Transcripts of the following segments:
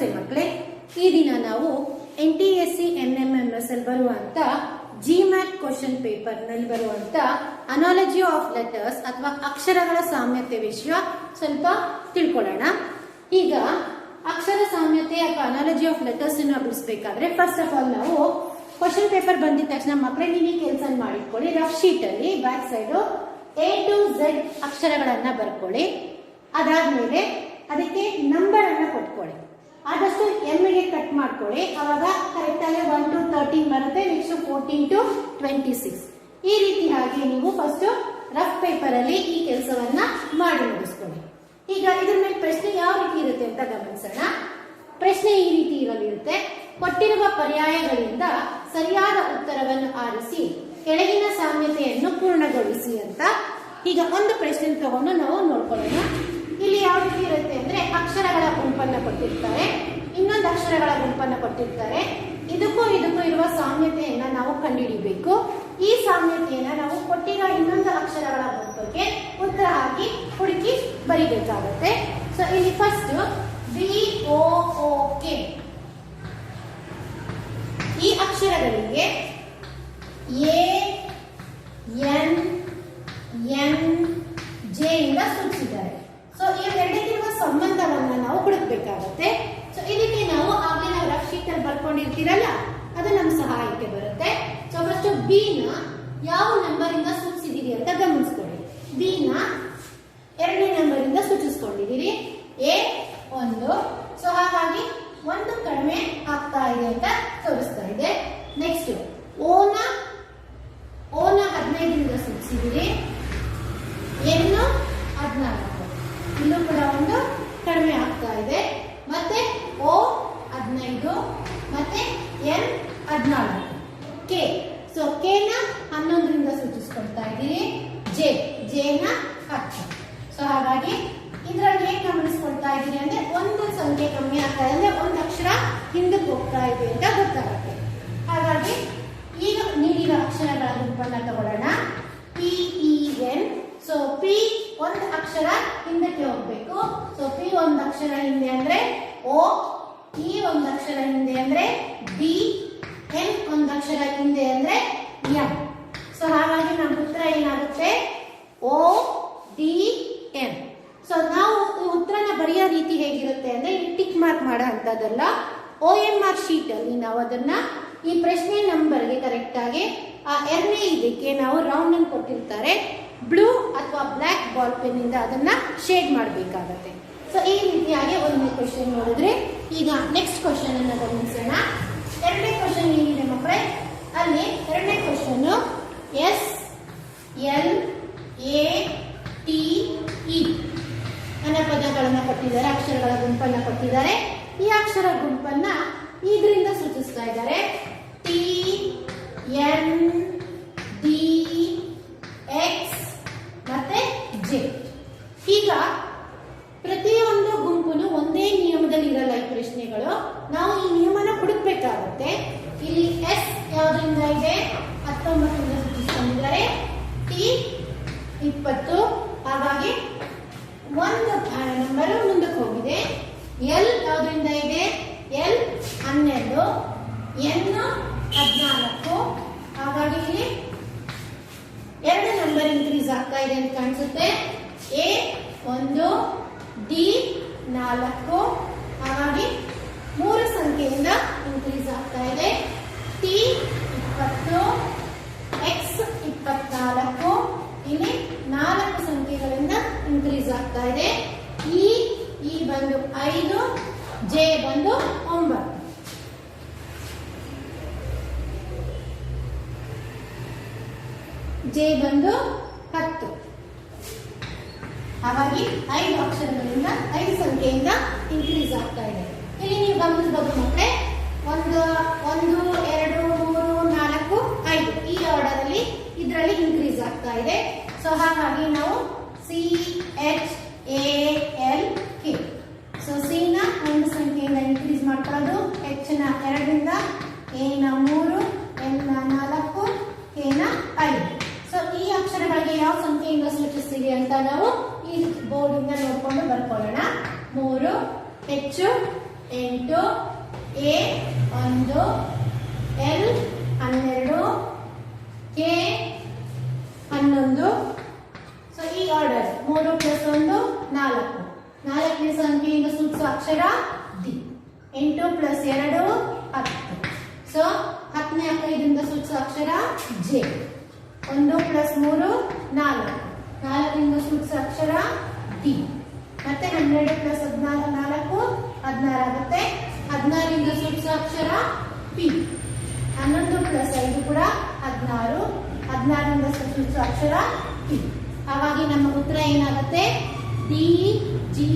ನಮಸ್ತೆ ಮಕ್ಕಳೇ. ಈ ದಿನ ನಾವು NTSC NMMS ಅಲ್ಲಿ ಬರುವಂತ GMAT ಕ್ವಶನ್ ಪೇಪರ್ ನಲ್ಲಿ ಬರುವಂತ ಅನಾಲಜಿ ಆಫ್ ಲೆಟರ್ಸ್ ಅಥವಾ ಅಕ್ಷರಗಳ ಸಾಮ್ಯತೆ ವಿಷಯ ಸ್ವಲ್ಪ ತಿಳ್ಕೊಳ್ಳೋಣ. ಈಗ ಅಕ್ಷರ ಸಾಮ್ಯತೆ ಅಥವಾ ಅನಾಲಜಿ ಆಫ್ ಲೆಟರ್ಸ್ ಅನ್ನು ಬಿಡಿಸಬೇಕಾದ್ರೆ ಫಸ್ಟ್ ಆಫ್ ಆಲ್ ನಾವು ಕ್ವಶನ್ ಪೇಪರ್ ಬಂದಿದ ತಕ್ಷಣ ಮಕ್ಕಳೇ ನೀವು ಈ ಕೆಲಸ ಮಾಡಿಕೊಳ್ಳಿ. ರಫ್ ಶೀಟ್ ಅಲ್ಲಿ back side A to Z ಅಕ್ಷರಗಳನ್ನ ಬರ್ಕೊಳ್ಳಿ. ಅದಾದ್ಮೇಲೆ ಅದಕ್ಕೆ ನಂಬರ್ ಅನ್ನ ಕೊಟ್ಕೊಳ್ಳಿ. ಆದಷ್ಟು M ಗೆ ಕಟ್ ಮಾಡ್ಕೊಳ್ಳಿ. ಅವಾಗ ಕರೆಕ್ಟ್ ಆಗಿ 1 to 13 ಬರುತ್ತೆ. ನೆಕ್ಸ್ಟ್ 14 to 26 ಈ ರೀತಿಯಾಗಿ ನೀವು ಫಸ್ಟ್ ರಫ್ ಪೇಪರ್ ಅಲ್ಲಿ ಈ ಕೆಲಸವನ್ನ ಮಾಡಿ ಮುಗಿಸ್ಕೊಳ್ಳಿ. ಈಗ ಇದ್ರ ಮೇಲೆ ಪ್ರಶ್ನೆ ಯಾವ ರೀತಿ ಇರುತ್ತೆ ಅಂತ ಗಮನಿಸೋಣ. ಪ್ರಶ್ನೆ ಈ ರೀತಿ ಇರಲಿರುತ್ತೆ. ಕೊಟ್ಟಿರುವ ಪರ್ಯಾಯಗಳಿಂದ ಸರಿಯಾದ ಉತ್ತರವನ್ನು ಆರಿಸಿ ಕೆಳಗಿನ ಸಾಮ್ಯತೆಯನ್ನು ಪೂರ್ಣಗೊಳಿಸಿ ಅಂತ. ಈಗ ಒಂದು ಪ್ರಶ್ನೆ ತಗೊಂಡು ನಾವು ನೋಡ್ಕೊಳ್ಳೋಣ. ಇಲ್ಲಿ ಯಾವ ರೀತಿ ಇರುತ್ತೆ ಅಂದ್ರೆ ಅಕ್ಷರಗಳ ಗುಂಪನ್ನ ಕೊಟ್ಟಿರ್ತಾರೆ, ಇನ್ನೊಂದು ಅಕ್ಷರಗಳ ಗುಂಪನ್ನ ಕೊಟ್ಟಿರ್ತಾರೆ. ಇದಕ್ಕೂ ಇರುವ ಸಾಮ್ಯತೆಯನ್ನ ನಾವು ಕಂಡುಹಿಡಿಬೇಕು. ಈ ಸಾಮ್ಯತೆಯನ್ನ ನಾವು ಕೊಟ್ಟಿರೋ ಇನ್ನೊಂದು ಅಕ್ಷರಗಳ ಗುಂಪಿಗೆ ಉತ್ತರ ಹಾಕಿ ಹುಡುಕಿ ಬರಿಬೇಕಾಗುತ್ತೆ. ಸೊ ಇಲ್ಲಿ ಫಸ್ಟ್ BOOK ಈ ಅಕ್ಷರಗಳಿಗೆ ANJ ಇಂದ ಸೂಚಿಸಿದ್ದಾರೆ. ಸೊ ಇವೆರಡಕ್ಕಿರುವ ಸಂಬಂಧವನ್ನ ನಾವು ಹುಡುಕ್ಬೇಕಾಗುತ್ತೆ. ಸೊ ಇದಕ್ಕೆ ನಾವು ಆಗ್ಲೇ ನಾವು ರಫ್ ಶೀಟ್ ಅಲ್ಲಿ ಬರ್ಕೊಂಡಿರ್ತೀರಲ್ಲ, ಅದು ನಮ್ಮ ಸಹಾಯಕ್ಕೆ ಬರುತ್ತೆ. ಸೊ ಫಸ್ಟ್ ಬಿ ನ ಯಾವ ನಂಬರ್ ಇಂದ ಸೂಚಿಸಿದೀರಿ ಅಂತ ಗಮನಿಸ್ಕೊಳ್ಳಿ. ಬಿ ನ 2ನೇ ನಂಬರ್ ಇಂದ ಸೂಚಿಸ್ಕೊಂಡಿದ್ದೀರಿ. A 1. ಸೊ ಹಾಗಾಗಿ 1 ಕಡಿಮೆ ಆಗ್ತಾ ಇದೆ ಅಂತ ತೋರಿಸ್ತಾ ಇದೆ. ನೆಕ್ಸ್ಟ್ ಓ ನ 15 ಇಂದ ಸೂಚಿಸಿದ್ದೀರಿ. N 14 ಇಲ್ಲೂ ಕೂಡ 1 ಕಡಿಮೆ ಆಗ್ತಾ ಇದೆ. ಮತ್ತೆ O 15 ಮತ್ತೆ N 14. K ಸೊ K ನ 11 ರಿಂದ ಸೂಚಿಸ್ಕೊಳ್ತಾ ಇದ್ದೀರಿ. J ನ 10. ಸೊ ಹಾಗಾಗಿ ಇದರಲ್ಲಿ ಏನ್ ಗಮನಿಸ್ಕೊಳ್ತಾ ಇದ್ದೀರಿ ಅಂದ್ರೆ ಒಂದು ಸಂಖ್ಯೆ ಕಮ್ಮಿ ಆಗ್ತಾ ಇದೆ, ಒಂದು ಅಕ್ಷರ ಹಿಂದಕ್ಕೆ ಹೋಗ್ತಾ ಇದೆ ಅಂತ ಗೊತ್ತಾಗುತ್ತೆ. ಹಾಗಾಗಿ ಈಗ ನೀಡಿದ ಅಕ್ಷರಗಳ ಗುಂಪನ್ನ ತಗೊಳ್ಳೋಣ. PEN. ಸೊ P ಒಂದು ಅಕ್ಷರ ಹಿಂದಕ್ಕೆ ಹೋಗ್ಬೇಕು. ಸೊ P ಒಂದು ಅಕ್ಷರ ಹಿಂದೆ ಅಂದ್ರೆ O, E ಒಂದು ಅಕ್ಷರ ಹಿಂದೆ ಅಂದ್ರೆ D, N ಒಂದು ಅಕ್ಷರ ಹಿಂದೆ ಅಂದ್ರೆ M. ಸೊ ಹಾಗಾಗಿ ನಮ್ಮ ಉತ್ತರ ಏನಾಗುತ್ತೆ ODM. ಸೊ ನಾವು ಈ ಉತ್ತರನ ಬರೆಯೋ ರೀತಿ ಹೇಗಿರುತ್ತೆ ಅಂದ್ರೆ ಟಿಕ್ ಮಾರ್ಕ್ ಮಾಡೋ ಅಂತದಲ್ಲ. OMR ಶೀಟ್ ಅಲ್ಲಿ ನಾವು ಅದನ್ನ ಈ ಪ್ರಶ್ನೆ ನಂಬರ್ಗೆ ಕರೆಕ್ಟ್ ಆಗಿ ಆ 2ನೇ ಇದಕ್ಕೆ ನಾವು ರೌಂಡ್ ಅನ್ನು ಕೊಟ್ಟಿರ್ತಾರೆ. ಬ್ಲೂ ಅಥವಾ ಬ್ಲಾಕ್ ಬಾಲ್ ಪೆನ್ ಇಂದ ಅದನ್ನ ಶೇಡ್ ಮಾಡಬೇಕಾಗತ್ತೆ. ಸೊ ಈ ರೀತಿಯಾಗಿ 1ನೇ ಕ್ವಶನ್ ನೋಡಿದ್ರೆ ಈಗ ನೆಕ್ಸ್ಟ್ ಕ್ವಶನ್ ಅನ್ನ ಗಮನಿಸೋಣ. 2ನೇ ಕ್ವಶನ್ ಏನಿದೆ ಮಕ್ಕಳೇ, ಅಲ್ಲಿ 2ನೇ ಕ್ವಶನ್ SLATE ಅನ್ನೋ ಪದಗಳನ್ನ ಕೊಟ್ಟಿದ್ದಾರೆ, ಅಕ್ಷರಗಳ ಗುಂಪನ್ನ ಕೊಟ್ಟಿದ್ದಾರೆ. ಈ ಅಕ್ಷರ ಗುಂಪನ್ನ ಇದರಿಂದ ಸೂಚಿಸ್ತಾ ಇದ್ದಾರೆ. TNDX ಮತ್ತೆ J. ಈಗ ಪ್ರತಿಯೊಂದು ಗುಂಪುನು ಒಂದೇ ನಿಯಮದಲ್ಲಿ ಇರಲ್ಲ ಈ ಪ್ರಶ್ನೆಗಳು. ನಾವು ಈ ನಿಯಮನ ಹುಡುಕ್ಬೇಕಾಗುತ್ತೆ. ಇಲ್ಲಿ S ಯಾವ್ದ್ರಿಂದ ಇದೆ 19 ಇಂದ ಸೂಚಿಸ್ಕೊಂಡಿದ್ದಾರೆ. T 20 ಹಾಗಾಗಿ ಒಂದು ನಂಬರ್ ಮುಂದಕ್ಕೆ ಹೋಗಿದೆ. L ಯಾವ್ದ್ರಿಂದ ಇದೆ L 12, N 14 ಹಾಗಾಗಿ ಇಲ್ಲಿ 2 ನಂಬರ್ ಇನ್ಕ್ರೀಸ್ ಆಗ್ತಾ ಇದೆ ಅಂತ ಕಾಣಿಸುತ್ತೆ. A 1, D 4 ಹಾಗಾಗಿ 3 ಸಂಖ್ಯೆಯಿಂದ ಇನ್ಕ್ರೀಸ್ ಆಗ್ತಾ ಇದೆ. T 20, X 24 ಇಲ್ಲಿ 4 ಸಂಖ್ಯೆಗಳಿಂದ ಇನ್ಕ್ರೀಸ್ ಆಗ್ತಾ ಇದೆ. E ಬಂದು 5, J ಬಂದು 9. J ಬಂದು 10. ಹಾಗಾಗಿ 5 ಅಕ್ಷರಗಳಿಂದ 5 ಸಂಖ್ಯೆಯಿಂದ ಇನ್ಕ್ರೀಸ್ ಆಗ್ತಾ ಇದೆ. ಇಲ್ಲಿ ನೀವು ಗಮನಿಸಬಹುದು ಮಕ್ಕಳೇ, 1 2 3 4 5 ಈ ಆರ್ಡರ್ ಅಲ್ಲಿ ಇದರಲ್ಲಿ ಇನ್ಕ್ರೀಸ್ ಆಗ್ತಾ ಇದೆ. ಸೊ ಹಾಗಾಗಿ ನಾವು CHALK. ಸೊ C ನ 1 ಸಂಖ್ಯೆಯಿಂದ ಇನ್ಕ್ರೀಸ್ ಮಾಡ್ಕೊಳ್ಳೋದು, H ನ 2 ರಿಂದ, A ನ 3, N ನ 4, K ನ 5. ಸೊ ಈ ಅಕ್ಷರಗಳಿಗೆ ಯಾವ ಸಂಖ್ಯೆಯಿಂದ ಸೂಚಿಸ್ತೀವಿ ಅಂತ ನಾವು ಈ ಬೋರ್ಡ್ ಇಂದ ನೋಡ್ಕೊಂಡು ಬರ್ಕೊಳ್ಳೋಣ. 3 H 8, A 1, L 12, K 11. So ಈ ಆರ್ಡರ್ 3 + 1 4. 4ನೇ ಸಂಖ್ಯೆಯಿಂದ ಸೂಚಿಸುವ ಅಕ್ಷರ ಡಿ. 8 + 2 10. ಸೊ 10ನೇ ಅಂಕದಿಂದ ಸೂಚಿಸುವ ಅಕ್ಷರ ಜೆ. 1 + 3 4. 4ರಿಂದ ಸೂಚಿಸುವ ಅಕ್ಷರ ಡಿ. ಮತ್ತೆ 12 + 14 16 ಆಗುತ್ತೆ. 16ರಿಂದ ಸೂಚಿಸುವ ಅಕ್ಷರ ಪಿ. 11 + 5 ಕೂಡ 16. 16ರಿಂದ ಸೂಚಿಸುವ ಅಕ್ಷರ ಪಿ. ಹಾಗಾಗಿ ನಮ್ಮ ಉತ್ತರ ಏನಾಗುತ್ತೆ? D, G,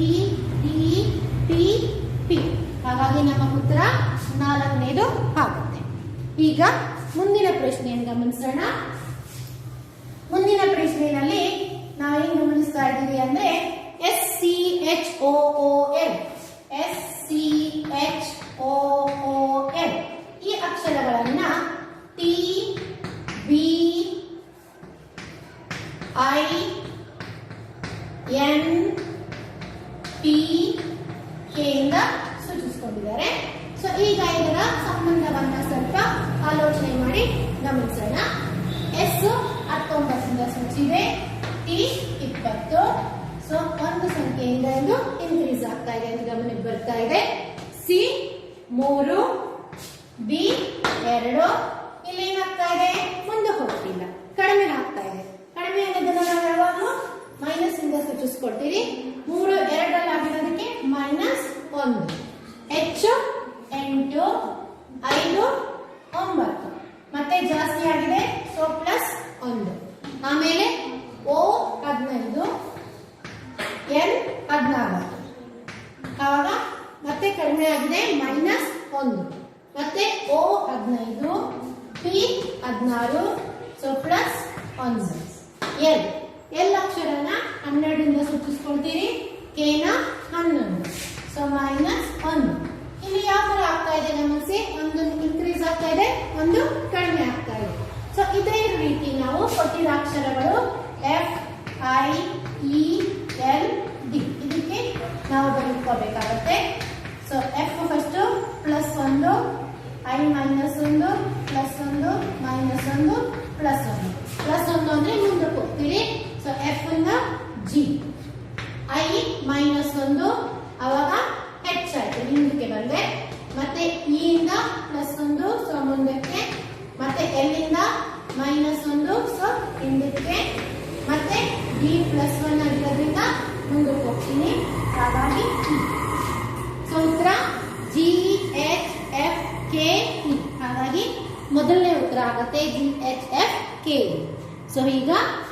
D, T, P. ಹಾಗಾಗಿ ನಮ್ಮ ಉತ್ತರ 4ನೇದು ಆಗುತ್ತೆ. ಈಗ ಮುಂದಿನ ಪ್ರಶ್ನೆಯನ್ನು ಗಮನಿಸೋಣ. ಮುಂದಿನ ಪ್ರಶ್ನೆಯಲ್ಲಿ ನಾವೇನು ಗಮನಿಸ್ತಾ ಇದ್ದೀವಿ ಅಂದ್ರೆ SCHOOL. SCHOOL ಈ ಅಕ್ಷರಗಳನ್ನ T, B, I, N, P, K ಇಂದ ಸೂಚಿಸಿಕೊಂಡಿದ್ದಾರೆ. ಸೊ ಈಗ ಇದರ ಸಂಬಂಧವನ್ನ ಸ್ವಲ್ಪ ಆಲೋಚನೆ ಮಾಡಿ ಗಮನಿಸೋಣ. ಎಸ್ 19ರಿಂದ ಸೂಚಿಸಿದೆ, ಟಿ 20. ಸೊ ಒಂದು ಸಂಖ್ಯೆಯಿಂದ ಇದು ಇನ್ಕ್ರೀಸ್ ಆಗ್ತಾ ಇದೆ ಅಂತ ಗಮನಕ್ಕೆ ಬರ್ತಾ ಇದೆ. C 3, B 2. ಇಲ್ಲಿ ಏನಾಗ್ತಾ ಇದೆ? ಮುಂದೆ ಹೋಗ್ತಿಲ್ಲ, ಕಡಿಮೆ ಆಗ್ತಾ ಇದೆ. ಕಡಿಮೆ ಅನ್ನೋದನ್ನ ನಾವು ಯಾವಾಗಲೂ ಮೈನಸ್ ಇಂದ ಸೂಚಿಸ್ಕೊಳ್ತೀವಿ. 3 2 ಆಗಿರೋದಕ್ಕೆ -1. H 8, 5 9. ಮತ್ತೆ ಜಾಸ್ತಿ ಆಗಿದೆ, ಸೊ +1. ಆಮೇಲೆ O 15, N 14. ಆವಾಗ ಮತ್ತೆ ಕಡಿಮೆ ಆಗಿದೆ, -1. ಮತ್ತೆ O 15, P 16, ಸೊ +1. ಎಲ್ ಅಕ್ಷರನ 12ರಿಂದ ಸೂಚಿಸ್ಕೊಳ್ತೀರಿ, ಕೆ ನ 11, ಸೊ -1. ಇಲ್ಲಿ ಯಾವ ತರ ಆಗ್ತಾ ಇದೆ ಗಮನಿಸಿ. ಒಂದು ಇನ್ಕ್ರೀಸ್ ಆಗ್ತಾ ಇದೆ, ಒಂದು ಕಡಿಮೆ ಆಗ್ತಾ ಇದೆ. ಸೊ ಇದೇ ರೀತಿ ನಾವು ಕೊಟ್ಟಿರೋ ಅಕ್ಷರಗಳು F, I, E, L, D ಇದಕ್ಕೆ ನಾವು ಬರೆದುಕೋಬೇಕಾಗುತ್ತೆ. ಸೊ ಎಫ್ ಫಸ್ಟ್ +1, ಐ -1, +1, -1, +1 ಅಂದ್ರೆ ಮುಂದಕ್ಕೆ ಹೋಗ್ತೀರಿ. ಸೊ ಎಫ್ ಇಂದ ಜಿ, ಐ -1 ಅವಾಗ ಹೆಚ್ ಆಯ್ತು, ಹಿಂದಕ್ಕೆ ಬಂದೆ. ಮತ್ತೆ ಇ ಇಂದ +1, ಸೊ ಮುಂದಕ್ಕೆ. ಮತ್ತೆ ಎಲ್ ಇಂದ -1, ಸೊ ಹಿಂದಕ್ಕೆ. ಮತ್ತೆ ಡಿ +1 ಆಗಿರೋದ್ರಿಂದ ಮುಂದಕ್ಕೆ ಹೋಗ್ತೀನಿ, ಹಾಗಾಗಿ ಇ. ಸೊ ಉತ್ತರ G, H, F, K, E. ಹಾಗಾಗಿ ಮೊದಲನೇ ಉತ್ತರ ಆಗುತ್ತೆ G, H, F, K. So ಈಗ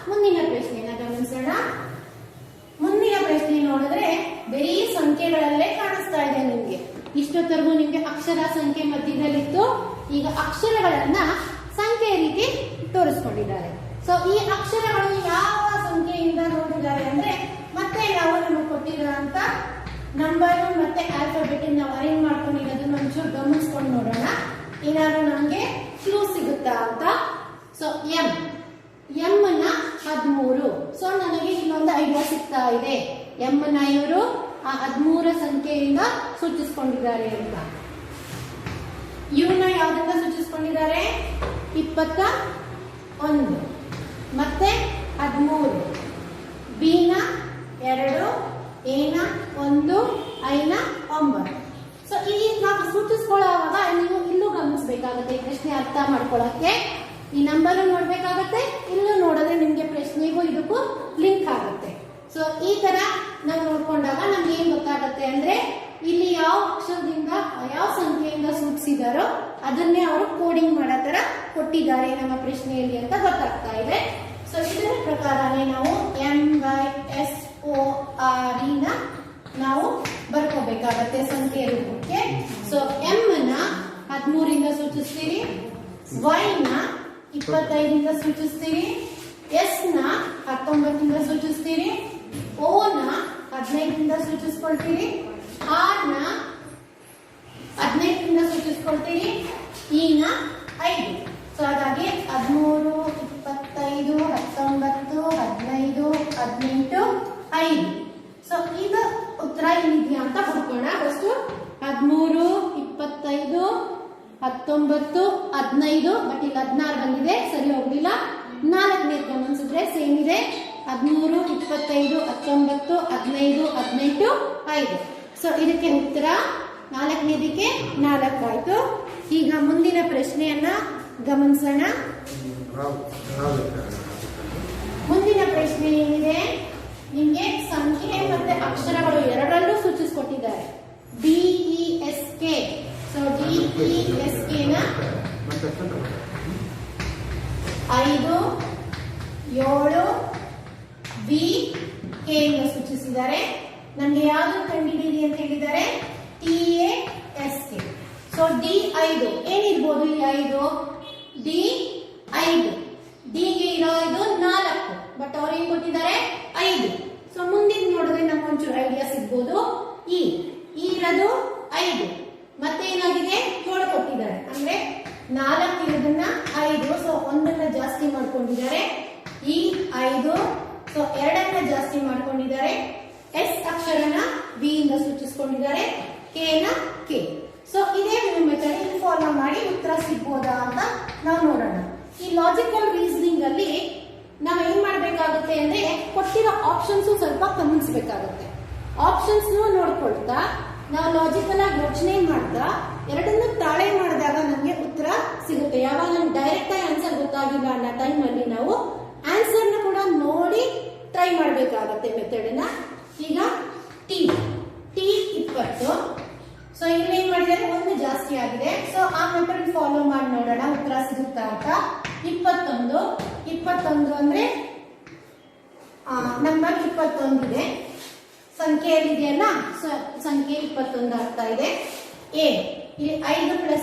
ಮುಂದಿನ ಪ್ರಶ್ನೆಯನ್ನ ಗಮನಿಸೋಣ. ಮುಂದಿನ ಪ್ರಶ್ನೆ ನೋಡಿದ್ರೆ ಬರೀ ಸಂಖ್ಯೆಗಳಲ್ಲೇ ಕಾಣಿಸ್ತಾ ಇದೆ ನಿಮ್ಗೆ. ಇಷ್ಟೊತ್ತರೆಗೂ ನಿಮ್ಗೆ ಅಕ್ಷರ ಸಂಖ್ಯೆ ಮಧ್ಯದಲ್ಲಿತ್ತು, ಈಗ ಅಕ್ಷರಗಳನ್ನ ಸಂಖ್ಯೆ ರೀತಿ ತೋರಿಸ್ಕೊಂಡಿದ್ದಾರೆ. ಸೊ ಈ ಅಕ್ಷರಗಳು ಯಾವ ಸಂಖ್ಯೆಯಿಂದ ನೋಡಿದ್ದಾರೆ ಅಂದ್ರೆ ಮತ್ತೆ ನಾವು ನಮಗೆ ಕೊಟ್ಟಿರೋಂತ ನಂಬರ್ ಮತ್ತೆ ಆಲ್ಫಾಬೆಟ್ ನಾವು ಅರೇಂಜ್ ಮಾಡ್ಕೊಂಡಿರೋದನ್ನ ಒಂಚೂರು ಗಮನಿಸ್ಕೊಂಡು ನೋಡೋಣ, ಏನಾದ್ರು ನಮ್ಗೆ ಕ್ಲೂ ಸಿಗುತ್ತಾ ಅಂತ. ಸೊ ಎಂ ನ 13. ಸೊ ನನಗೆ ಇಲ್ಲೊಂದು ಐಡಿಯಾ ಸಿಗ್ತಾ ಇದೆ. ಎಂ ನ ಇವರು ಆ 13 ಸಂಖ್ಯೆಯಿಂದ ಸೂಚಿಸಿಕೊಂಡಿದ್ದಾರೆ ಅಂತ. ಯು ನ ಯಾವ್ದಿಂದ ಸೂಚಿಸಿಕೊಂಡಿದ್ದಾರೆ? 21. ಮತ್ತೆ 13. ಬಿ ನ 2, ಎ ನ 1, ಐ ನ 9. ಸೊ ಇಲ್ಲಿ ನಾವು ಸೂಚಿಸ್ಕೊಳ್ಳುವಾಗ ನೀವು ಇಲ್ಲೂ ಗಮನಿಸಬೇಕಾಗುತ್ತೆ. ಈ ಪ್ರಶ್ನೆ ಅರ್ಥ ಮಾಡ್ಕೊಳ್ಳಕ್ಕೆ ಈ ನಂಬರ್ ನೋಡ್ಬೇಕಾಗತ್ತೆ, ಇಲ್ಲೂ ನೋಡಿದ್ರೆ ನಿಮ್ಗೆ ಪ್ರಶ್ನೆಗೂ ಇದಕ್ಕೂ ಲಿಂಕ್ ಆಗುತ್ತೆ. ಸೊ ಈ ತರ ನಾವು ನೋಡ್ಕೊಂಡಾಗ ನಮ್ಗೆ ಏನ್ ಗೊತ್ತಾಗುತ್ತೆ ಅಂದ್ರೆ ಇಲ್ಲಿ ಯಾವ ಅಕ್ಷರದಿಂದ ಯಾವ ಸಂಖ್ಯೆಯಿಂದ ಸೂಚಿಸಿದಾರೋ ಅದನ್ನೇ ಅವರು ಕೋಡಿಂಗ್ ಮಾಡೋ ತರ ಕೊಟ್ಟಿದ್ದಾರೆ ನಮ್ಮ ಪ್ರಶ್ನೆಯಲ್ಲಿ ಅಂತ ಗೊತ್ತಾಗ್ತಾ ಇದೆ. ಸೊ ಇದರ ಪ್ರಕಾರನೇ ನಾವು MYSORE ನ ನಾವು ಬರ್ಕೋಬೇಕಾಗತ್ತೆ ಸಂಖ್ಯೆ ರೂಪಕ್ಕೆ. ಸೊ ಎಂ ನ 13 ಸೂಚಿಸ್ತೀರಿ, ವೈ ನ 25 ಸೂಚಿಸ್ತೀರಿ, ಎಸ್ ನ 19 ಸೂಚಿಸ್ತೀರಿ, ಓ ನ 15 ಸೂಚಿಸ್ಕೊಳ್ತೀರಿ, ಆರ್ ನ 15 ಸೂಚಿಸ್ಕೊಳ್ತೀರಿ, ಇ ನ 5. ಸೊ ಹಾಗಾಗಿ 13, 25, 19, 15, 18, 5. ಸೊ ಈಗ ಉತ್ತರ ಏನಿದೆಯಾ ಅಂತ ಹುಡ್ಕೋಣ. ಫಸ್ಟ್ 13, 19, 15, ಬಟ್ ಇಲ್ಲಿ 16 ಬಂದಿದೆ, ಸರಿ ಹೋಗ್ಲಿಲ್ಲ. 4ನೇ ಗಮನಿಸಿದ್ರೆ ಸೇಮ್ ಇದೆ, 13, 25, 19, 15, 18, 5. ಸೊ ಇದಕ್ಕೆ ಉತ್ತರ 4ನೇದಕ್ಕೆ 4 ಆಯ್ತು. ಈಗ ಮುಂದಿನ ಪ್ರಶ್ನೆಯನ್ನ ಗಮನಿಸೋಣ. ಮುಂದಿನ ಪ್ರಶ್ನೆ ಏನಿದೆ, ನಿಮಗೆ ಸಂಖ್ಯೆ ಮತ್ತೆ ಅಕ್ಷರಗಳು ಎರಡರಲ್ಲೂ ಸೂಚಿಸಿಕೊಟ್ಟಿದ್ದಾರೆ. DESK. ಸೊ DESK ನ 5, 7, VK ಸೂಚಿಸಿದ್ದಾರೆ. ನಮ್ಗೆ ಯಾವ್ದು ಕಂಡುಹಿಡಿಯಿರಿ ಅಂತ ಹೇಳಿದ್ದಾರೆ, TASK. ಸೊ D5 ಏನಿರ್ಬೋದು, ಈ 5 D5, D ಗೆ ಇರೋ ಇದು 4, ಬಟ್ ಅವ್ರು ಏನ್ ಕೊಟ್ಟಿದ್ದಾರೆ 5. ಸೊ ಮುಂದಿನ ನೋಡಿದ್ರೆ ನಮ್ಗೆ ಒಂಚೂರು ಐಡಿಯಾ ಸಿಗ್ಬೋದು. ಈ ಇರೋದು 5, ಮತ್ತೆ ಏನಾಗಿದೆ 7 ಕೊಟ್ಟಿದ್ದಾರೆ, ಅಂದ್ರೆ 4 ಇರೋದನ್ನ 5. ಸೊ 1 ಜಾಸ್ತಿ ಮಾಡ್ಕೊಂಡಿದ್ದಾರೆ. ಈ 5, ಸೊ 2 ಜಾಸ್ತಿ ಮಾಡ್ಕೊಂಡಿದ್ದಾರೆ. ಎಸ್ ಅಕ್ಷರನ ವಿ ಇಂದ ಸೂಚಿಸಿಕೊಂಡಿದ್ದಾರೆ, ಕೆ ನ ಕೆ. ಸೊ ಇದೇ ಮೆಥಡ್ ಫಾಲೋ ಮಾಡಿ ಉತ್ತರ ಸಿಗ್ಬೋದಾ ಅಂತ ನಾವು ನೋಡೋಣ. ಈ ಲಾಜಿಕಲ್ ರೀಸನಿಂಗ್ ಅಲ್ಲಿ ನಾವು ಏನ್ ಮಾಡ್ಬೇಕಾಗುತ್ತೆ ಅಂದ್ರೆ, ಕೊಟ್ಟಿರೋ ಆಪ್ಷನ್ಸ್ ಸ್ವಲ್ಪ ಗಮನಿಸಬೇಕಾಗುತ್ತೆ. ಆಪ್ಷನ್ಸ್ ನೋಡ್ಕೊಳ್ತಾ ನಾವು ಲಾಜಿಕಲ್ ಆಗಿ ಯೋಚನೆ ಮಾಡ್ತಾ ಎರಡನ್ನೂ ತಾಳೆ ಮಾಡಿದಾಗ ನಮಗೆ ಉತ್ತರ ಸಿಗುತ್ತೆ. ಯಾವಾಗ ನಮ್ಗೆ ಡೈರೆಕ್ಟ್ ಆಗಿ ಆನ್ಸರ್ ಗೊತ್ತಾಗಿಲ್ಲ ಅನ್ನೋ ಟೈಮ್ ಅಲ್ಲಿ ನಾವು ಆನ್ಸರ್ ನ ಕೂಡ ನೋಡಿ ಟ್ರೈ ಮಾಡ್ಬೇಕಾಗತ್ತೆ ಮೆಥಡ್ ನ. ಈಗ ಟಿ 20. ಸೊ ಇಲ್ಲಿ ಏನ್ ಮಾಡಿದ್ದಾರೆ, 1 ಜಾಸ್ತಿ ಆಗಿದೆ. ಸೊ ಆ ಮೆಥಡ್ ಫಾಲೋ ಮಾಡಿ ನೋಡೋಣ ಉತ್ತರ ಸಿಗುತ್ತಾ ಅಂತ. 21 ಅಂದ್ರೆ ನಂಬರ್ 21 ಇದೆ, ಸಂಖ್ಯೆಯಲ್ಲಿ ಇದೆಯಲ್ಲ. ಸೊ ಸಂಖ್ಯೆ 21 ಆಗ್ತಾ ಇದೆ. ಎ ಇಲ್ಲಿ 5 + 2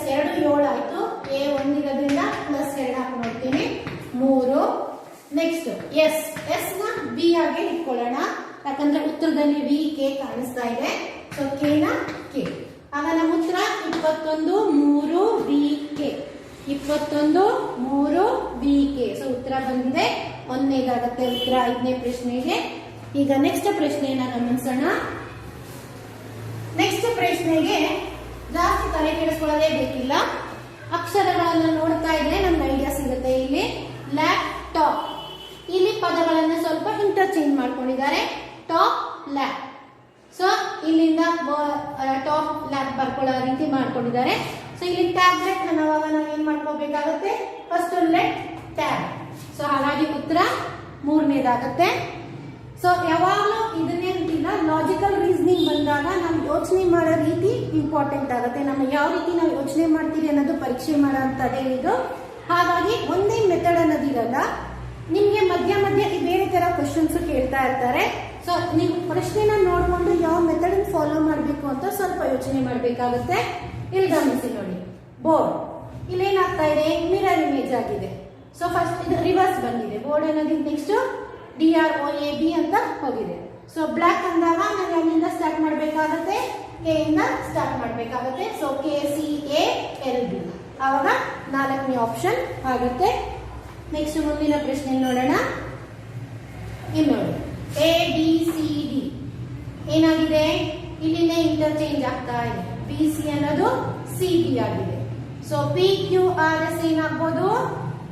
7 ಆಯ್ತು. ಎ 1 ಇರೋದ್ರಿಂದ +2 ಹಾಕಿ ನೋಡ್ತೀನಿ, 3. ನೆಕ್ಸ್ಟ್ ಎಸ್ ನ ಬಿ ಆಗಿ ಇಟ್ಕೊಳ್ಳೋಣ, ಯಾಕಂದ್ರೆ ಉತ್ತರದಲ್ಲಿ ವಿ ಕೆ ಕಾಣಿಸ್ತಾ ಇದೆ. ಸೊ ಕೆ ನ ಕೆ. ಆಗ ನಮ್ಮ ಉತ್ತರ 21 3 V K. 21 3 V K. So ಉತ್ತರ ಬಂದಿದೆ, 1ನೇದಾಗತ್ತೆ ಉತ್ತರ 5ನೇ ಪ್ರಶ್ನೆಗೆ. ಈಗ ನೆಕ್ಸ್ಟ್ ಪ್ರಶ್ನೆಯನ್ನ ಗಮನಿಸೋಣ. ನೆಕ್ಸ್ಟ್ ಪ್ರಶ್ನೆಗೆ ಜಾಸ್ತಿ ತಲೆ ಕೆಡಿಸ್ಕೊಳ್ಳೋದೇ ಬೇಕಿಲ್ಲ, ಅಕ್ಷರಗಳನ್ನ ನೋಡ್ತಾ ಇದ್ರೆ ನಮ್ಗೆ ಐಡಿಯಾ ಸಿಗುತ್ತೆ. ಇಲ್ಲಿ ಲ್ಯಾಪ್ಟಾಪ್, ಇಲ್ಲಿ ಪದಗಳನ್ನ ಸ್ವಲ್ಪ ಇಂಟರ್ಚೇಂಜ್ ಮಾಡ್ಕೊಂಡಿದ್ದಾರೆ. ಟಾಪ್ ಲ್ಯಾಪ್. ಸೊ ಇಲ್ಲಿಂದ ಟಾಪ್ ಲ್ಯಾಪ್ ಬರ್ಕೊಳ್ಳೋ ರೀತಿ ಮಾಡ್ಕೊಂಡಿದ್ದಾರೆ. ಸೊ ಇಲ್ಲಿ ಟ್ಯಾಬ್ಲೆಟ್ ಅನ್ನೋವಾಗ ನಾವು ಏನ್ ಮಾಡ್ಕೋಬೇಕಾಗುತ್ತೆ, ಫಸ್ಟ್ ಲೆಟ್ ಟ್ಯಾಬ್. ಸೊ ಹಾಗಾಗಿ ಉತ್ತರ 3ನೇದಾಗುತ್ತೆ. ಸೊ ಯಾವಾಗಲೂ ಇದನ್ನೇ ಅಂತಿಲ್ಲ, ಲಾಜಿಕಲ್ ರೀಸನಿಂಗ್ ಬಂದಾಗ ನಾವು ಯೋಚನೆ ಮಾಡೋ ರೀತಿ ಇಂಪಾರ್ಟೆಂಟ್ ಆಗುತ್ತೆ. ನಮ್ಮ ಯಾವ ರೀತಿ ನಾವು ಯೋಚನೆ ಮಾಡ್ತೀವಿ ಅನ್ನೋದು ಪರೀಕ್ಷೆ ಮಾಡೋ ಅಂತದೇ ಇದು. ಹಾಗಾಗಿ ಒಂದೇ ಮೆಥಡ್ ಅನ್ನೋದಿರಲ್ಲ, ನಿಮ್ಗೆ ಮಧ್ಯ ಮಧ್ಯ ಬೇರೆ ತರ ಕ್ವಶನ್ಸ್ ಕೇಳ್ತಾ ಇರ್ತಾರೆ. ಸೊ ನೀವು ಪ್ರಶ್ನೆನ ನೋಡ್ಕೊಂಡು ಯಾವ ಮೆಥಡ್ ಫಾಲೋ ಮಾಡಬೇಕು ಅಂತ ಸ್ವಲ್ಪ ಯೋಚನೆ ಮಾಡಬೇಕಾಗುತ್ತೆ. ಇಲ್ಲಿ ಗಮನಿಸಿ ನೋಡಿ, ಬೋರ್ಡ್ ಇಲ್ಲಿ ಏನಾಗ್ತಾ ಇದೆ, ಮಿರರ್ ಇಮೇಜ್ ಆಗಿದೆ. ಸೊ ಫಸ್ಟ್ ಇದು ರಿವರ್ಸ್ ಬಂದಿದೆ, ಬೋರ್ಡ್ ಅನ್ನೋದು ನೆಕ್ಸ್ಟ್ DROAB ಅಂತ ಹೋಗಿದೆ. ಸೊ ಬ್ಲಾಕ್ ಅಂದಾಗ ನಾನು ಅಲ್ಲಿಂದ ಸ್ಟಾರ್ಟ್ ಮಾಡಬೇಕಾಗುತ್ತೆ, ಕೆ ಇಂದ ಸ್ಟಾರ್ಟ್ ಮಾಡಬೇಕಾಗುತ್ತೆ. ಸೊ KCALB ಆವಾಗ 4ನೇ ಆಪ್ಷನ್ ಆಗುತ್ತೆ. ನೆಕ್ಸ್ಟ್ ಮುಂದಿನ ಪ್ರಶ್ನೆ ನೋಡೋಣ. ಇಲ್ಲಿ ನೋಡಿ ABCD ಏನಾಗಿದೆ, ಇಲ್ಲಿಂದ ಇಂಟರ್ಚೇಂಜ್ ಆಗ್ತಾ ಇದೆ. BC ಅನ್ನೋದು CB ಆಗಿದೆ. ಸೊ PQRS ಏನಾಗ್ಬೋದು,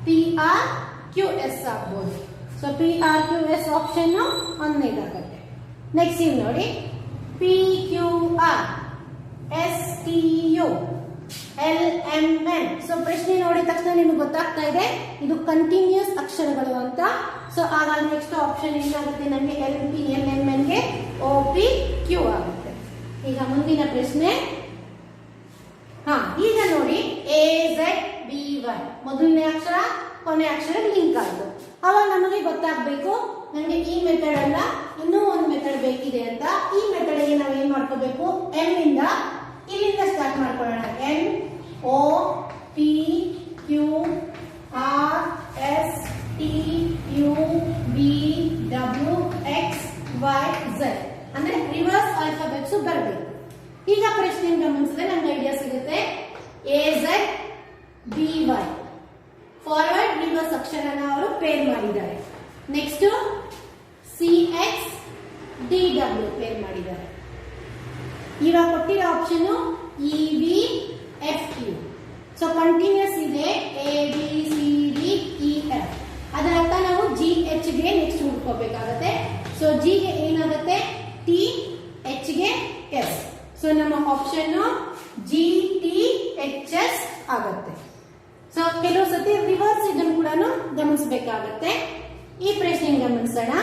PRQS ಆಗ್ಬೋದು. ಸೊ PRQS ಆಪ್ಷನ್ 1ನೇದಾಗುತ್ತೆ. ನೆಕ್ಸ್ಟ್ ಇಲ್ಲಿ ನೋಡಿ PQR STU LMN. ಸೊ ಪ್ರಶ್ನೆ ನೋಡಿದ ತಕ್ಷಣ ನಿಮಗೆ ಗೊತ್ತಾಗ್ತಾ ಇದೆ ಇದು ಕಂಟಿನ್ಯೂಸ್ ಅಕ್ಷರಗಳು ಅಂತ. ಸೊ ಆಗ ನೆಕ್ಸ್ಟ್ ಆಪ್ಷನ್ ಏನಾಗುತ್ತೆ, ನಮಗೆ LP LMN ಗೆ OPQ ಆಗುತ್ತೆ. ಈಗ ಮುಂದಿನ ಪ್ರಶ್ನೆ. ಈಗ ನೋಡಿ AZBY ಮೊದಲನೇ ಅಕ್ಷರ ಕೊನೆ ಅಕ್ಷರ ಲಿಂಕ್ ಆಯಿತು. ಅವಾಗ ನಮಗೆ ಗೊತ್ತಾಗಬೇಕು ನನಗೆ ಈ ಮೆಥಡ್ ಅಲ್ಲ ಇನ್ನೂ ಒಂದು ಮೆಥಡ್ ಬೇಕಿದೆ ಅಂತ. ಈ ಮೆಥಡ್ ಗೆ ನಾವು ಏನ್ ಮಾಡ್ಕೋಬೇಕು, M ಇಂದ ಇಲ್ಲಿಂದ ಸ್ಟಾರ್ಟ್ ಮಾಡ್ಕೊಳ್ಳೋಣ. NOPQRSTUVWXYZ ಅಂದ್ರೆ ರಿವರ್ಸ್ ಆಲ್ಫಾಬೆಟ್ಸ್ ಬರಬೇಕು. ಈಗ ಪ್ರಶ್ನೆ ಗಮನಿಸಿದ್ರೆ ನಮ್ಗೆ ಐಡಿಯಾ ಸಿಗುತ್ತೆ. AZBY ಫಾರ್ವರ್ಡ್ ರಿವರ್ಸ್ ಅಕ್ಷರನ ಅವರು ಪೇರ್ ಮಾಡಿದ್ದಾರೆ. ನೆಕ್ಸ್ಟ್ CXDW ಪೇರ್ ಮಾಡಿದ್ದಾರೆ. ಇವಾಗ ಕೊಟ್ಟಿರೋ ಆಪ್ಷನ್ ನೋಡ್ಬೇಕಾಗತ್ತೆ. ಸೊ ಜಿ ಗೆ ಏನಾಗುತ್ತೆ, ಟಿ, ಎಚ್ ಗೆ ಎಸ್. ಸೊ ನಮ್ಮ option G T H S ಆಗುತ್ತೆ. ಸೊ ಕೆಲವು ಸತಿ ರಿವರ್ಸ್ ಇದನ್ನು ಕೂಡ ಗಮನಿಸಬೇಕಾಗತ್ತೆ. ಈ ಪ್ರಶ್ನೆ ಗಮನಿಸೋಣ.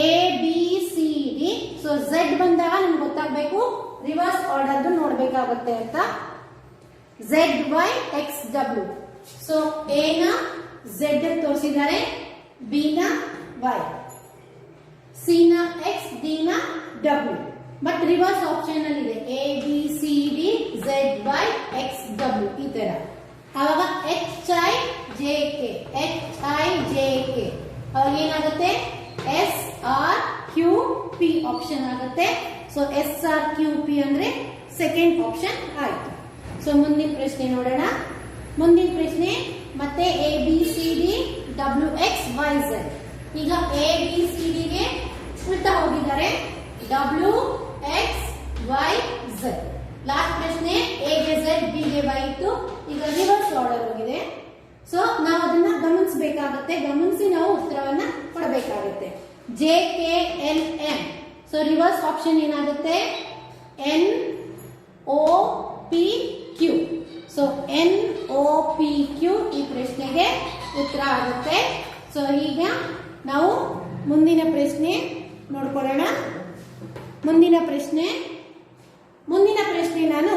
A B C D. So Z ಬಂದಾಗ ನಮ್ಗೆ ಗೊತ್ತಾಗಬೇಕು ರಿವರ್ಸ್ ಆರ್ಡರ್ ನೋಡ್ಬೇಕಾಗತ್ತೆ ಅಂತ. Z Y X W. So A ನ ಝೆಡ್ ತೋರಿಸಿದ್ದಾರೆ, ಬಿ ನ ವೈ, ಸಿ ನ ಎಕ್ಸ್, ಡಿ ನ ಡಬ್ಲ್ಯೂ. ಬಟ್ ರಿವರ್ಸ್ ಆಪ್ಷನ್ ಅಲ್ಲಿ ಇದೆ A B C D Z Y X W ಈ ತರ. ಆವಾಗ H I J K, H I J K ಅವಾಗ ಏನಾಗುತ್ತೆ, S R Q P option ಆಗುತ್ತೆ. So S R Q P ಅಂದ್ರೆ ಸೆಕೆಂಡ್ ಆಪ್ಷನ್ ಆಯ್ತು. ಸೊ ಮುಂದಿನ ಪ್ರಶ್ನೆ ನೋಡೋಣ. ಮುಂದಿನ ಪ್ರಶ್ನೆ ಮತ್ತೆ A B C D W X Y Z. ಈಗ ಎ ಬಿ ಸಿ ಡಿಗೆ ಉಲ್ಟಾ ಹೋಗಿದ್ದಾರೆ, W X Y Z. Last ಪ್ರಶ್ನೆ ಎ ಗೆ ಝೆಡ್, ಬಿ ಗೆ ವೈ ಇತ್ತು. ಈಗ ರಿವರ್ಸ್ ಆರ್ಡರ್ ಹೋಗಿದೆ. ಸೊ ನಾವು ಅದನ್ನ ಗಮನಿಸಬೇಕಾಗುತ್ತೆ, ಗಮನಿಸಿ ನಾವು ಉತ್ತರವನ್ನ ಕೊಡಬೇಕಾಗುತ್ತೆ. J K L M. So reverse option ಏನಾಗುತ್ತೆ, N O P Q. So N O P Q ಈ ಪ್ರಶ್ನೆಗೆ ಉತ್ತರ ಆಗುತ್ತೆ. ಸೊ ಈಗ ನಾವು ಮುಂದಿನ ಪ್ರಶ್ನೆ ನೋಡ್ಕೊಳ್ಳೋಣ. ಮುಂದಿನ ಪ್ರಶ್ನೆ ನಾನು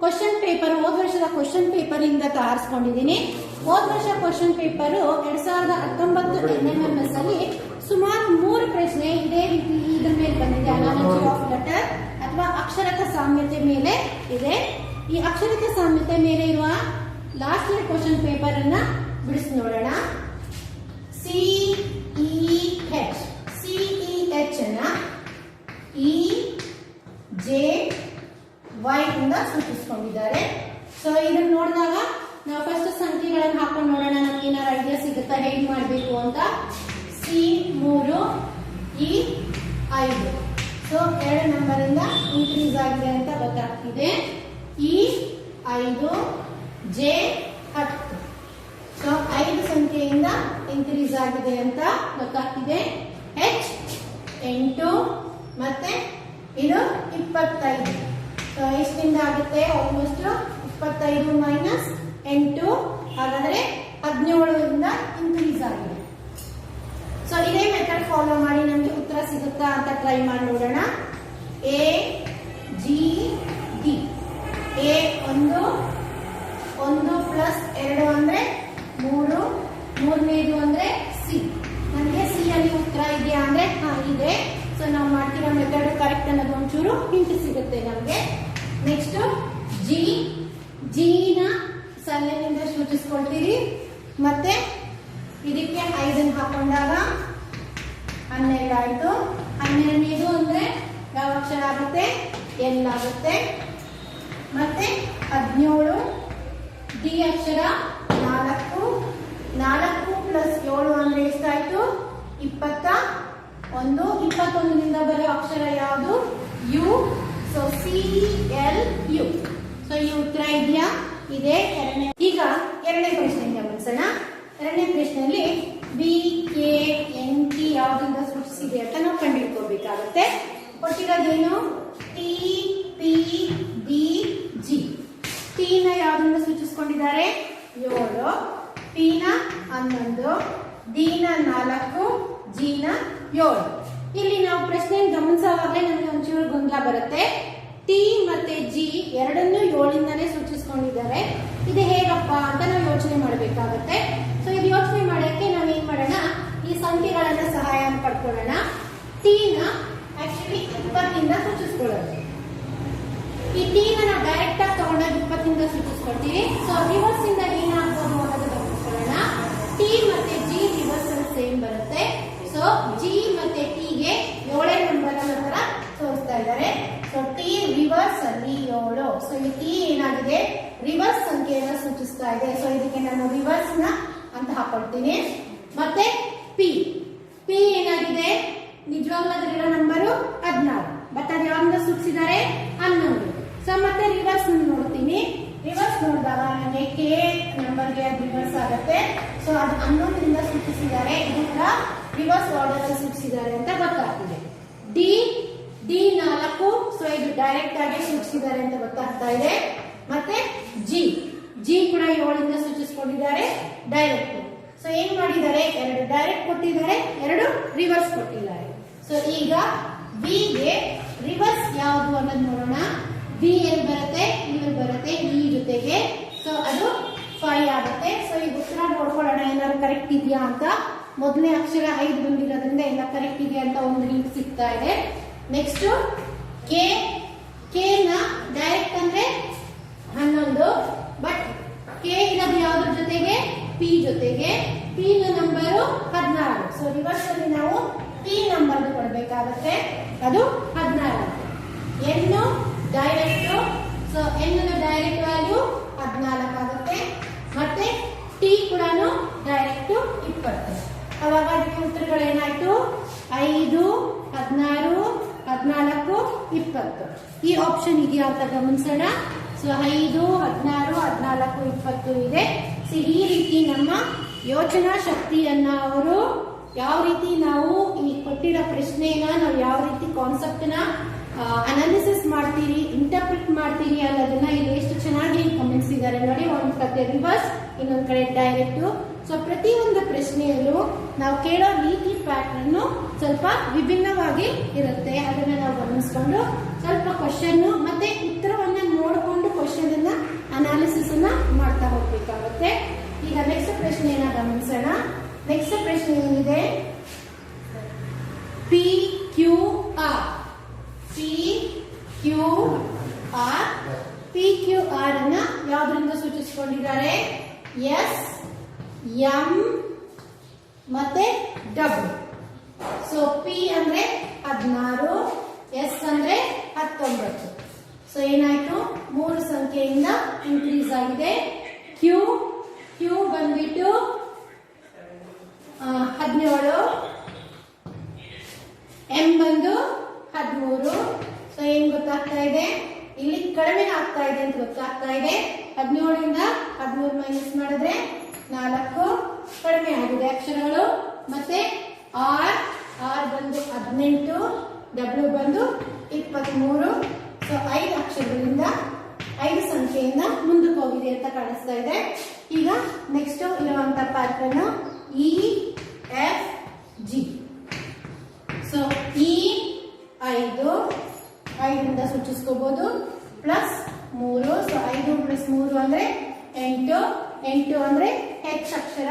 ಕ್ವಶನ್ ಪೇಪರ್, ಹೋದ ವರ್ಷದ ಕ್ವಶನ್ ಪೇಪರ್ ಇಂದ ತಯಾರಿಸ್ಕೊಂಡಿದ್ದೀನಿ. ಹೋದ ವರ್ಷ ಕ್ವಶನ್ ಪೇಪರ್ 2019 NMMS ಅಲ್ಲಿ ಸುಮಾರು 3 ಪ್ರಶ್ನೆ ಇದೇ ರೀತಿ ಇದ್ರ ಮೇಲೆ ಬಂದಿದೆ. ಅನಾಲಜಿ ಆಫ್ ಲೆಟರ್ ಅಥವಾ ಅಕ್ಷರಕ ಸಾಮ್ಯತೆ ಮೇಲೆ ಇದೆ. ಈ ಅಕ್ಷರಕ ಸಾಮ್ಯತೆ ಮೇಲೆ ಇರುವ ಲಾಸ್ಟ್ ಇಯರ್ ಕ್ವಶನ್ ಪೇಪರ್ ಅನ್ನ ಬಿಡಿಸಿ ನೋಡೋಣ. ಸಿಇಎಚ್ ಅನ್ನ ಇ ಜೆ ವೈ ಇಂದ ಸೂಚಿಸಿಕೊಂಡಿದ್ದಾರೆ. ಸೊ ಇದನ್ನ ನೋಡಿದಾಗ ನಾವು ಫಸ್ಟ್ ಸಂಖ್ಯೆಗಳನ್ನು ಹಾಕೊಂಡು ನೋಡೋಣ, ನಮ್ಗೆ ಏನಾರ ಐಡಿಯಾ ಸಿಗುತ್ತಾ ಹೇಗೆ ಮಾಡಬೇಕು ಅಂತ. C 3 E 5. ಸೊ 2 ನಂಬರ್ ಇಂದ ಇನ್ಕ್ರೀಸ್ ಆಗಿದೆ ಅಂತ ಗೊತ್ತಾಗ್ತಿದೆ. E 5 J 10. ಸೊ 5 ಸಂಖ್ಯೆಯಿಂದ ಇನ್ಕ್ರೀಸ್ ಆಗಿದೆ ಅಂತ ಗೊತ್ತಾಗ್ತಿದೆ. ಎಚ್ 8 ಮತ್ತೆ ಇದು 25. ಸೊ ಎಷ್ಟಿಂದ ಆಗುತ್ತೆ, ಆಲ್ಮೋಸ್ಟ್ 25 ಮೈನಸ್ 8 ಹಾಗಾದ್ರೆ 17 ಇಂದ ಇನ್ಕ್ರೀಸ್ ಆಗಿದೆ. ಸೊ ಇದೇ ಮೆಥಡ್ ಫಾಲೋ ಮಾಡಿ ನಮ್ಗೆ ಉತ್ತರ ಸಿಗುತ್ತಾ ಅಂತ ಟ್ರೈ ಮಾಡಿ ನೋಡೋಣ. A G D. A 1 plus 2 ಅಂದ್ರೆ 3, ಮೂರನೇದು ಅಂದ್ರೆ ಸಿ. ನನಗೆ ಸಿ ಅಲ್ಲಿ ಉತ್ತರ ಇದೆಯಾ ಅಂದ್ರೆ ಇದೆ. ಸೊ ನಾವು ಮಾಡ್ತಿರೋ ಮೆಥಡ್ ಕರೆಕ್ಟ್ ಅನ್ನೋದು ಒಂಚೂರು ಹಿಂಟ್ ಸಿಗುತ್ತೆ ನಮಗೆ. ನೆಕ್ಸ್ಟ್ ಜಿ ನ ಸೊನ್ನೆಯಿಂದ ಸೂಚಿಸ್ಕೊಳ್ತೀರಿ. ಮತ್ತೆ ಇದಕ್ಕೆ 5 ಹಾಕೊಂಡಾಗ 12 ಆಯ್ತು. 12ನೇದು ಅಂದ್ರೆ ಯಾವ ಅಕ್ಷರ ಆಗುತ್ತೆ, ಎಲ್ ಆಗುತ್ತೆ. ಮತ್ತೆ 17 ಡಿ ಅಕ್ಷರ 4 ಪ್ಲಸ್ 7 ಅಂದ್ರೆ ಎಷ್ಟಾಯ್ತು, 21. 21ರಿಂದ ಬರೋ ಅಕ್ಷರ ಯಾವುದು, U. So C L U. So ಈ ಉತ್ತರ ಇದೆಯಾ, ಇದೆ. ಈಗ ಎರಡನೇ ಪ್ರಶ್ನೆ ಗಮನಿಸೋಣ. ಎರಡನೇ ಪ್ರಶ್ನೆಯಲ್ಲಿ ಬಿ ಕೆ ಎನ್ ಟಿ ಯಾವ್ದಿಂದ ಸೂಚಿಸಿದೆ ಅಂತ ನಾವು ಕಂಡುಹಿಡ್ಕೋಬೇಕಾಗುತ್ತೆ. ಕೊಟ್ಟಿರೋದೇನು, T P D G. T ನ ಯಾವ್ದಿಂದ ಸೂಚಿಸ್ಕೊಂಡಿದ್ದಾರೆ, 7, ಪಿ ನ 11, ಡಿ ನ 4, ಜಿ ನ 7. ಇಲ್ಲಿ ನಾವು ಪ್ರಶ್ನೆ ಗಮನಿಸುವಾಗಲೇ ನಮಗೆ ಒಂಚೂರು ಗೊಂದಲ ಬರುತ್ತೆ. ಟಿ ಮತ್ತೆ ಜಿ ಎರಡನ್ನೂ 7ಇಂದಾನೇ ಸೂಚಿಸ್ಕೊಂಡಿದ್ದಾರೆ. ಇದು ಹೇಗಪ್ಪ ಅಂತ ನಾವು ಯೋಚನೆ ಮಾಡಬೇಕಾಗುತ್ತೆ. ಸೊ ಇದು ಯೋಚನೆ ಮಾಡೋಕ್ಕೆ ನಾವು ಏನ್ ಮಾಡೋಣ, ಈ ಸಂಖ್ಯೆಗಳನ್ನ ಸಹಾಯ ಪಡ್ಕೊಳ್ಳೋಣ. ಟಿ ನ ಆಕ್ಚುಲಿ 20ಇಂದ ಸೂಚಿಸ್ಕೊಳ್ಳೋದು. ಈ ಟಿ ನ ನಾವು ಡೈರೆಕ್ಟ್ ಆಗಿ ತಗೊಂಡಾಗ 20ಇಂದ ಸೂಚಿಸ್ಕೊಳ್ತೀವಿ. ಸೊ ರಿವರ್ಸ್ ಇಂದ ಏನಾಗ್ಬೋದು ಅನ್ನೋದು ಗಮನಿಸ್ಕೊಳ್ಳೋಣ. ಟಿ ಮತ್ತೆ ಜಿ ರಿವರ್ಸ್ ಅಲ್ಲಿ ಸೇಮ್ ಬರುತ್ತೆ. ಸೊ ಜಿ ಮತ್ತೆ ಟಿ ಗೆ 7 ನಂಬರ್ ತರ ತೋರಿಸ್ತಾ ಇದ್ದಾರೆ. ಸೊ ಟಿ ರಿವರ್ಸ್ ಅಲ್ಲಿ 7. ಸೊ ಈ ಟಿ ಏನಾಗಿದೆ, ರಿವರ್ಸ್ ಸಂಖ್ಯೆಯನ್ನು ಸೂಚಿಸ್ತಾ ಇದೆ. ಸೊ ಇದಕ್ಕೆ ನಾನು ರಿವರ್ಸ್ ನ ಅಂತ ಹಾಕೊಳ್ತೀನಿ. ಮತ್ತೆ ಪಿ ಏನಾಗಿದೆ, ನಿಜವಾಗ್ಲೂ ನಂಬರು 16, ಬಟ್ ಅದು ಯಾವ್ದು ಸೂಚಿಸಿದ್ದಾರೆ, 11. ಸೊ ಮತ್ತೆ ರಿವರ್ಸ್ ನೋಡ್ತೀನಿ. ರಿವರ್ಸ್ ನೋಡಿದಾಗ ನನಗೆ ಕೆ ನಂಬರ್ಗೆ ರಿವರ್ಸ್ ಆಗುತ್ತೆ. ಸೊ ಅದು 11ರಿಂದ ಸೂಚಿಸಿದ್ದಾರೆ. ಇದು ಕೂಡ ರಿವರ್ಸ್ ಆರ್ಡರ್ ಅಲ್ಲಿ ಸೂಚಿಸಿದ್ದಾರೆ ಅಂತ ಗೊತ್ತಾಗ್ತಿದೆ. ಡಿ 4, ಸೊ ಇದು ಡೈರೆಕ್ಟ್ ಆಗಿ ಸೂಚಿಸಿದ್ದಾರೆ ಅಂತ ಗೊತ್ತಾಗ್ತಾ ಇದೆ. ಮತ್ತೆ ಜಿ ಕೂಡ 7 ಸೂಚಿಸಿಕೊಂಡಿದ್ದಾರೆ ಡೈರೆಕ್ಟ್. ಸೊ ಏನ್ ಮಾಡಿದ್ದಾರೆ, 2 ಡೈರೆಕ್ಟ್ ಕೊಟ್ಟಿದ್ದಾರೆ, 2 ರಿವರ್ಸ್ ಕೊಟ್ಟಿದ್ದಾರೆ. ಸೊ ಈಗ ಬಿ ಗೆ ರಿವರ್ಸ್ ಯಾವುದು ಅನ್ನೋದು ನೋಡೋಣ. ಬಿ ಎಲ್ಲಿ ಬರುತ್ತೆ, ಇಲ್ಲಿ ಬರುತ್ತೆ ಇ ಜೊತೆಗೆ. ಸೊ ಅದು 5 ಆಗುತ್ತೆ. ಸೊ ಈಗ ಉತ್ತರ ನೋಡ್ಕೊಳ್ಳೋಣ ಏನಾದ್ರು ಕರೆಕ್ಟ್ ಇದೆಯಾ ಅಂತ. ಮೊದಲನೇ ಅಕ್ಷರ 5 ಬಂದಿರೋದ್ರಿಂದ ಎಲ್ಲ ಕರೆಕ್ಟ್ ಇದೆ ಅಂತ ಒಂದು ಹಿಂಟ್ ಸಿಗ್ತಾ ಇದೆ. ನೆಕ್ಸ್ಟ್ ಕೆ ನ ಡೈರೆಕ್ಟ್ ಅಂದ್ರೆ 11, ಬಟ್ ಕೆ ಇರೋದು ಯಾವ್ದ್ರ ಜೊತೆಗೆ, ಪಿ ಜೊತೆಗೆ. ಪಿ ನ ನಂಬರು 16. ಸೊ ರಿವರ್ಸ್ ಅಲ್ಲಿ ನಾವು ಪಿ ನಂಬರ್ ಕೊಡ್ಬೇಕಾಗತ್ತೆ, ಅದು 16. ಎನ್ ಡೈರೆಕ್ಟ್, ಸೊ ಎನ್ ನ ಡೈರೆಕ್ಟ್ ವ್ಯಾಲ್ಯೂ 14 ಆಗುತ್ತೆ. ಮತ್ತೆ ಟಿ ಕೂಡ ಡೈರೆಕ್ಟ್ 20. ಅವಾಗ ಅದಕ್ಕೆ ಉತ್ತರಗಳೇನಾಯ್ತು, 5, 16, 14, 20. ಈ ಆಪ್ಷನ್ ಇದೆಯಾ ಅಂತ ಗಮನಿಸೋಣ. ಸೊ 5, 16, 14, 20 ಇದೆ. ಸೊ ಈ ರೀತಿ ನಮ್ಮ ಯೋಚನಾ ಶಕ್ತಿಯನ್ನ ಅವರು ಯಾವ ರೀತಿ ನಾವು ಈ ಕೊಟ್ಟಿರೋ ಪ್ರಶ್ನೆಯನ್ನ ನಾವು ಯಾವ ರೀತಿ ಕಾನ್ಸೆಪ್ಟ್ ನ ಅನಾಲಿಸಿಸ್ ಮಾಡ್ತೀರಿ, ಇಂಟರ್ಪ್ರಿಟ್ ಮಾಡ್ತೀರಿ ಅನ್ನೋದನ್ನ ಇಲ್ಲಿ ಎಷ್ಟು ಚೆನ್ನಾಗಿ ಗಮನಿಸಿದ್ದಾರೆ ನೋಡಿ. ಒಂದು ಕತೆ ರಿವರ್ಸ್, ಇನ್ನೊಂದು ಕಡೆ ಡೈರೆಕ್ಟ್. ಸೊ ಪ್ರತಿಯೊಂದು ಪ್ರಶ್ನೆಯಲ್ಲೂ ನಾವು ಕೇಳೋ ರೀತಿ ಪ್ಯಾಟರ್ನ್ ಸ್ವಲ್ಪ ವಿಭಿನ್ನವಾಗಿ ಇರುತ್ತೆ. ಅದನ್ನ ನಾವು ಗಮನಿಸಿಕೊಂಡು ಸ್ವಲ್ಪ ಕ್ವಶನ್ ಮತ್ತೆ ಉತ್ತರವನ್ನ ನೋಡಿಕೊಂಡು ಕ್ವಶನ್ ಅನ್ನ ಅನಾಲಿಸಿಸ್ ಅನ್ನ ಮಾಡ್ತಾ ಹೋಗ್ಬೇಕಾಗುತ್ತೆ. ಈಗ ನೆಕ್ಸ್ಟ್ ಪ್ರಶ್ನೆಯನ್ನ ಗಮನಿಸೋಣ. ನೆಕ್ಸ್ಟ್ ಪ್ರಶ್ನೆ ಏನಿದೆ, P Q R. P Q R ಅನ್ನ ಯಾವ್ದ್ರಿಂದ ಸೂಚಿಸಿಕೊಂಡಿದ್ದಾರೆ, ಎಸ್, ಎಂ ಮತ್ತೆ ಡಬ್ಲ್ಯೂ. ಸೊ ಪಿ ಅಂದ್ರೆ 16, ಎಸ್ ಅಂದ್ರೆ 19. ಸೊ ಏನಾಯ್ತು, 3 ಸಂಖ್ಯೆಯಿಂದ ಇನ್ಕ್ರೀಸ್ ಆಗಿದೆ. ಕ್ಯೂ ಬಂದ್ಬಿಟ್ಟು 17, ಎಂ ಬಂದು 13. ಸೊ ಏನ್ ಗೊತ್ತಾಗ್ತಾ ಇದೆ, ಇಲ್ಲಿ ಕಡಿಮೆ ಆಗ್ತಾ ಇದೆ ಅಂತ ಗೊತ್ತಾಗ್ತಾ ಇದೆ. 17ರಿಂದ 13 ಮೈನಸ್ ಮಾಡಿದ್ರೆ 4 ಕಡಿಮೆ ಆಗಿದೆ ಅಕ್ಷರಗಳು. ಮತ್ತೆ ಆರ್ ಬಂದು 18, ಡಬ್ಲ್ಯೂ ಬಂದು 23. ಸೊ 5 ಅಕ್ಷರಗಳಿಂದ 5 ಸಂಖ್ಯೆಯಿಂದ ಮುಂದಕ್ಕೆ ಹೋಗಿದೆ ಅಂತ ಕಾಣಿಸ್ತಾ ಇದೆ. ಈಗ ನೆಕ್ಸ್ಟ್ ಇರುವಂತ pattern E F G. So E 5ರಿಂದ ಸೂಚಿಸ್ಕೋಬಹುದು, ಪ್ಲಸ್ 3. ಸೊ 5 + 3 ಅಂದ್ರೆ 8 ಅಂದ್ರೆ ಹೆಚ್ ಅಕ್ಷರ.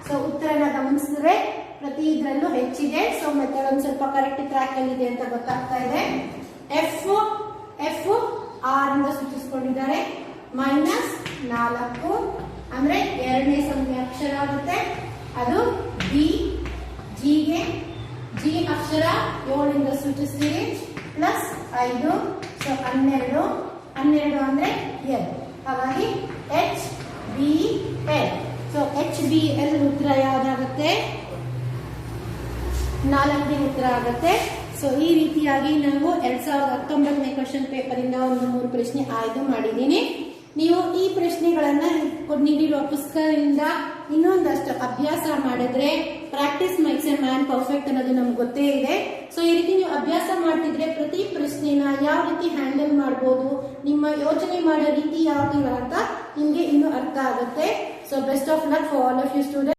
ಸೊ ಉತ್ತರನ ಗಮನಿಸಿದ್ರೆ ಪ್ರತಿ ಇದ್ರಲ್ಲೂ ಹೆಚ್ಚಿದೆ. ಸೊ ಮೆಥಡ್ ಒಂದು ಸ್ವಲ್ಪ ಕರೆಕ್ಟ್ ಟ್ರ್ಯಾಕ್ ಅಲ್ಲಿ ಇದೆ ಅಂತ ಗೊತ್ತಾಗ್ತಾ ಇದೆ. ಎಫ್ ಆರ್ ಇಂದ ಸೂಚಿಸಿಕೊಂಡಿದ್ದಾರೆ, -4 ಅಂದ್ರೆ 2ನೇ ಸಂಖ್ಯೆ ಅಕ್ಷರ ಆಗುತ್ತೆ. ಅದು ಬಿ. ಜಿ ಅಕ್ಷರ 7ರಿಂದ ಸೂಚಿಸ್ತೀವಿ, ಪ್ಲಸ್ 5. ಸೊ 12 ಅಂದ್ರೆ ಎಲ್. ಹಾಗಾಗಿ H B L. So H B L ಉತ್ತರ ಯಾವ್ದಾಗುತ್ತೆ, 4ನೇ ಉತ್ತರ ಆಗುತ್ತೆ. ಸೊ ಈ ರೀತಿಯಾಗಿ ನಾವು 2019ನೇ ಕ್ವಶನ್ ಪೇಪರ್ ಇಂದ ಒಂದು 3 ಪ್ರಶ್ನೆ ಆಯ್ದು ಮಾಡಿದ್ದೀನಿ. ನೀವು ಈ ಪ್ರಶ್ನೆಗಳನ್ನ ನೀಡಿರುವ ಪುಸ್ತಕದಿಂದ ಇನ್ನೊಂದಷ್ಟು ಅಭ್ಯಾಸ ಮಾಡಿದ್ರೆ practice makes A man perfect ಅನ್ನೋದು ನಮ್ಗೆ ಗೊತ್ತೇ ಇದೆ. ಸೊ ಈ ರೀತಿ ನೀವು ಅಭ್ಯಾಸ ಮಾಡ್ತಿದ್ರೆ ಪ್ರತಿ ಪ್ರಶ್ನೆನ ಯಾವ ರೀತಿ ಹ್ಯಾಂಡಲ್ ಮಾಡಬಹುದು, ನಿಮ್ಮ ಯೋಚನೆ ಮಾಡೋ ರೀತಿ ಯಾವ್ದು ಅಂತ ನಿಮ್ಗೆ ಇನ್ನೂ ಅರ್ಥ ಆಗುತ್ತೆ. So best of luck for all of you students.